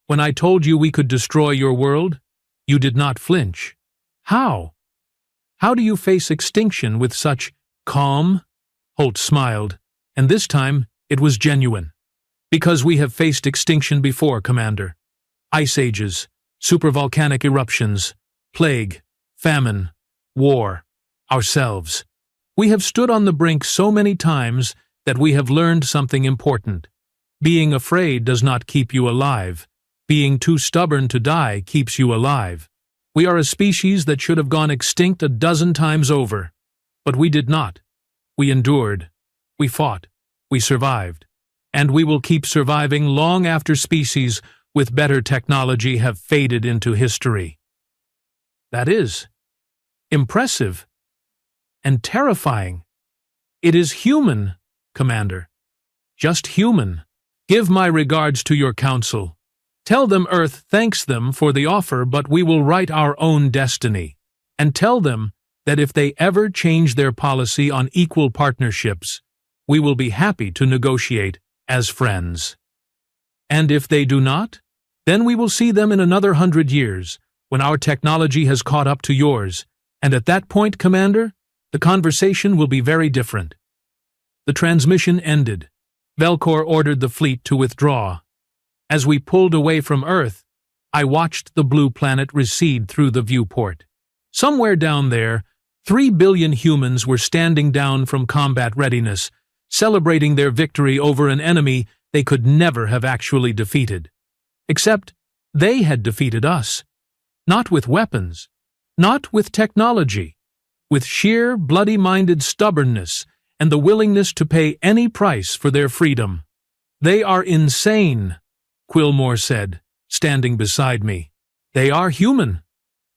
when I told you we could destroy your world, you did not flinch. How? How do you face extinction with such calm? Holt smiled, and this time it was genuine. Because we have faced extinction before, Commander. Ice ages, supervolcanic eruptions, plague, famine, war, ourselves. We have stood on the brink so many times that we have learned something important. Being afraid does not keep you alive. Being too stubborn to die keeps you alive. We are a species that should have gone extinct a dozen times over. But we did not. We endured. We fought. We survived. And we will keep surviving long after species with better technology have faded into history. That is impressive and terrifying. It is human, Commander. Just human. Give my regards to your council. Tell them Earth thanks them for the offer, but we will write our own destiny. And tell them that if they ever change their policy on equal partnerships, we will be happy to negotiate as friends. And if they do not, then we will see them in another 100 years, when our technology has caught up to yours, and at that point, Commander, the conversation will be very different. The transmission ended. Velcor ordered the fleet to withdraw. As we pulled away from Earth, I watched the blue planet recede through the viewport. Somewhere down there, 3 billion humans were standing down from combat readiness, celebrating their victory over an enemy they could never have actually defeated. Except they had defeated us. Not with weapons, not with technology, with sheer bloody-minded stubbornness and the willingness to pay any price for their freedom. They are insane, Quillmore said, standing beside me. They are human,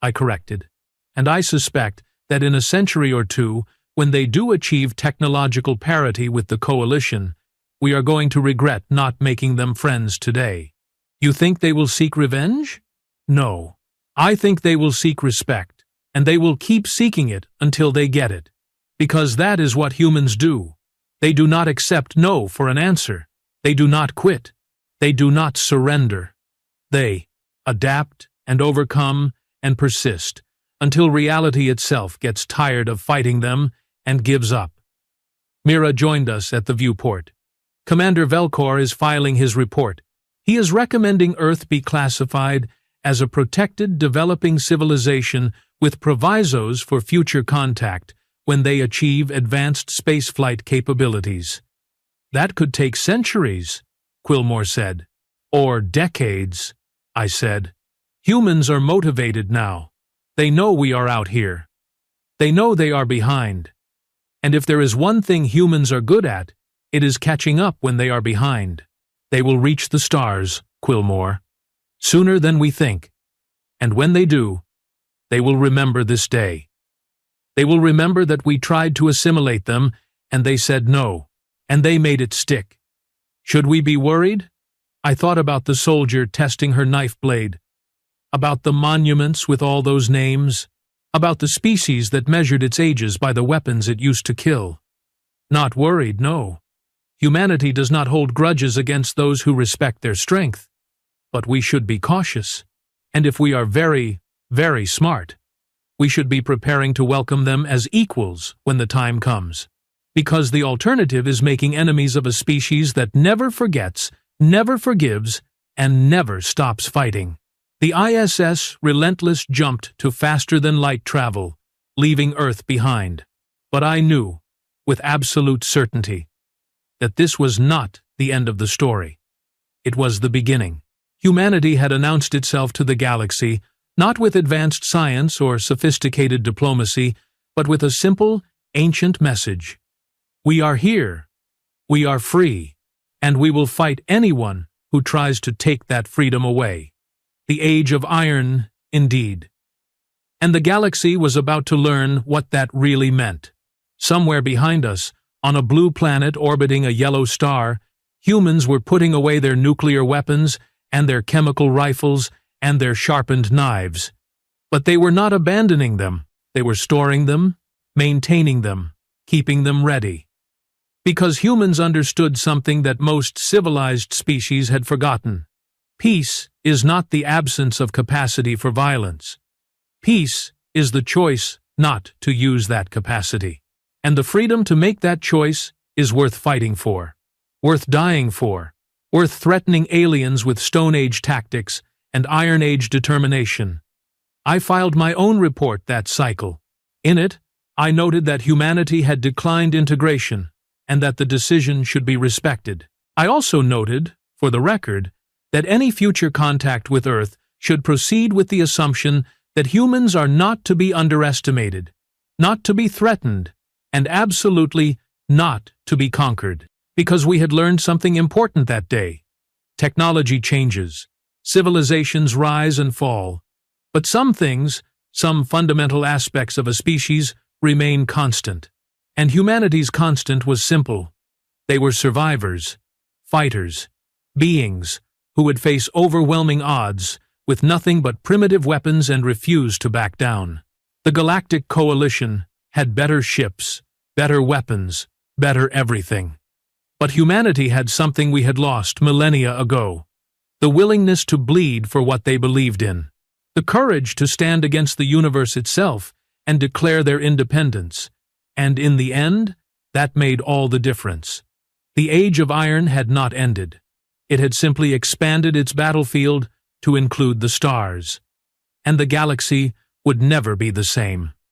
I corrected, and I suspect that in a century or two, when they do achieve technological parity with the Coalition, we are going to regret not making them friends today. You think they will seek revenge? No. I think they will seek respect, and they will keep seeking it until they get it. Because that is what humans do. They do not accept no for an answer. They do not quit. They do not surrender. They adapt and overcome and persist until reality itself gets tired of fighting them and gives up. Mira joined us at the viewport. Commander Velcor is filing his report. He is recommending Earth be classified as a protected developing civilization with provisos for future contact when they achieve advanced spaceflight capabilities. That could take centuries, Quillmore said. Or decades, I said. Humans are motivated now. They know we are out here. They know they are behind. And if there is one thing humans are good at, it is catching up when they are behind. They will reach the stars, Quillmore, sooner than we think. And when they do, they will remember this day. They will remember that we tried to assimilate them, and they said no, and they made it stick. Should we be worried? I thought about the soldier testing her knife blade, about the monuments with all those names, about the species that measured its ages by the weapons it used to kill. Not worried, no. Humanity does not hold grudges against those who respect their strength. But we should be cautious. And if we are very, very smart, we should be preparing to welcome them as equals when the time comes. Because the alternative is making enemies of a species that never forgets, never forgives, and never stops fighting. The ISS Relentless jumped to faster-than-light travel, leaving Earth behind. But I knew, with absolute certainty, that this was not the end of the story. It was the beginning. Humanity had announced itself to the galaxy, not with advanced science or sophisticated diplomacy, but with a simple, ancient message. We are here. We are free. And we will fight anyone who tries to take that freedom away. The Age of Iron, indeed. And the galaxy was about to learn what that really meant. Somewhere behind us, on a blue planet orbiting a yellow star, humans were putting away their nuclear weapons and their chemical rifles and their sharpened knives. But they were not abandoning them. They were storing them, maintaining them, keeping them ready. Because humans understood something that most civilized species had forgotten. Peace is not the absence of capacity for violence. Peace is the choice not to use that capacity. And the freedom to make that choice is worth fighting for, worth dying for, worth threatening aliens with Stone Age tactics and Iron Age determination. I filed my own report that cycle. In it, I noted that humanity had declined integration and that the decision should be respected. I also noted, for the record, that any future contact with Earth should proceed with the assumption that humans are not to be underestimated, not to be threatened, and absolutely not to be conquered. Because we had learned something important that day. Technology changes, civilizations rise and fall, but some things, some fundamental aspects of a species, remain constant. And humanity's constant was simple. They were survivors, fighters, beings who would face overwhelming odds with nothing but primitive weapons and refuse to back down. The Galactic Coalition had better ships, better weapons, better everything. But humanity had something we had lost millennia ago: the willingness to bleed for what they believed in, the courage to stand against the universe itself and declare their independence. And in the end, that made all the difference. The Age of Iron had not ended. It had simply expanded its battlefield to include the stars. And the galaxy would never be the same.